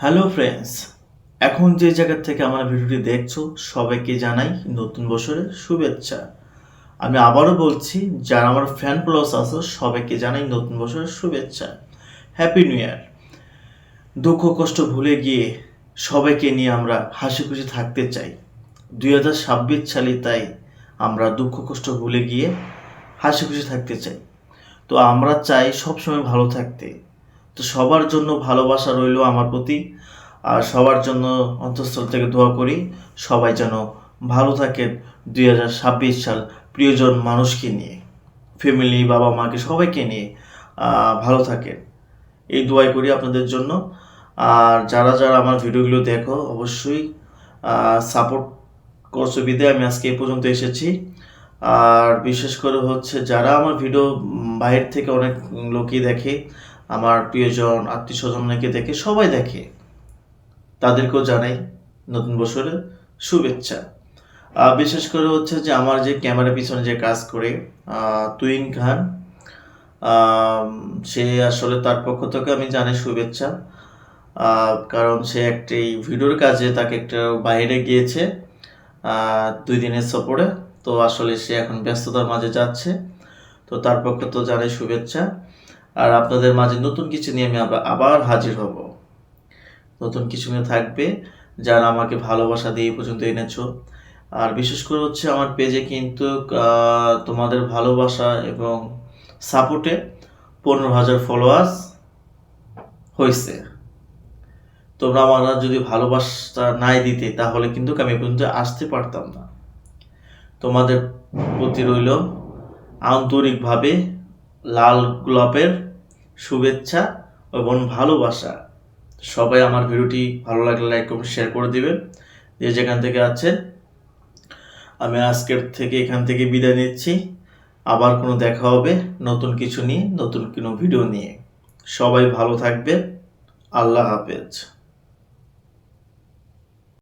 Hello friends, এখন যে জায়গা থেকে আমার ভিডিওটি দেখছো সবাইকে জানাই নতুন বছরের শুভেচ্ছা। আমি আবারও বলছি, যারা আমার ফ্যান প্লাস আছে সবাইকে জানাই নতুন বছরের শুভেচ্ছা। Happy new year. দুঃখ কষ্ট ভুলে গিয়ে সবাইকে নিয়ে আমরা হাসি খুশি থাকতে চাই। 2026 সালে তাই আমরা দুঃখ কষ্ট ভুলে গিয়ে হাসি খুশি থাকতে চাই। তো আমরা চাই সবসময় ভালো থাকতে। তো সবার জন্য ভালোবাসা রইল আমার প্রতি, আর সবার জন্য অন্তঃস্থল থেকে দোয়া করি সবাই যেন ভালো থাকেন 2026 সাল, প্রিয়জন মানুষকে নিয়ে, ফ্যামিলি, বাবা মাকে সবাইকে নিয়ে ভালো থাকেন, এই দোয়াই করি আপনাদের জন্য। আর যারা যারা আমার ভিডিওগুলো দেখো অবশ্যই সাপোর্ট করছো বিদে আমি আজকে এই পর্যন্ত এসেছি। আর বিশেষ করে হচ্ছে যারা আমার ভিডিও বাইরে থেকে অনেক লোকই দেখে, আমার প্রিয়জন আত্মীয় স্বজন অনেকে দেখে, সবাই দেখে, তাদেরকেও জানাই নতুন বছরের শুভেচ্ছা। বিশেষ করে হচ্ছে যে আমার যে ক্যামেরার পিছনে যে কাজ করে তুইন খান, সে আসলে তার পক্ষ থেকে আমি জানাই শুভেচ্ছা। কারণ সে একটি ভিডিওর কাজে তাকে একটা বাইরে গিয়েছে 2 দিনের সফরে। তো আসলে সে এখন ব্যস্ততার মাঝে যাচ্ছে, তো তার পক্ষে তো জানাই শুভেচ্ছা। আর আপনাদের মাঝে নতুন কিছু নিয়ে আমি আবার হাজির হব, নতুন কিছু নিয়ে থাকবে, যারা আমাকে ভালোবাসা দিয়ে এই পর্যন্ত এনেছো। আর বিশেষ করে হচ্ছে আমার পেজে কিন্তু তোমাদের ভালোবাসা এবং সাপোর্টে 15,000 ফলোয়ার্স হয়েছে। তোমরা আমার যদি ভালোবাসা নাই দিতে তাহলে কিন্তু আমি পর্যন্ত আসতে পারতাম না। তোমাদের প্রতি রইল আন্তরিকভাবে লাল গোলাপের শুভেচ্ছা এবং ভালোবাসা। সবাই আমার ভিডিওটি ভালো লাগলে লাইক কমেন্ট শেয়ার করে দিবেন, যে যেখান থেকে আছেন। আমি আজকের থেকে এখান থেকে বিদায় নিচ্ছি। আবার কোনো দেখা হবে নতুন কিছু নিয়ে, নতুন কোনো ভিডিও নিয়ে। সবাই ভালো থাকবে। আল্লাহ হাফেজ।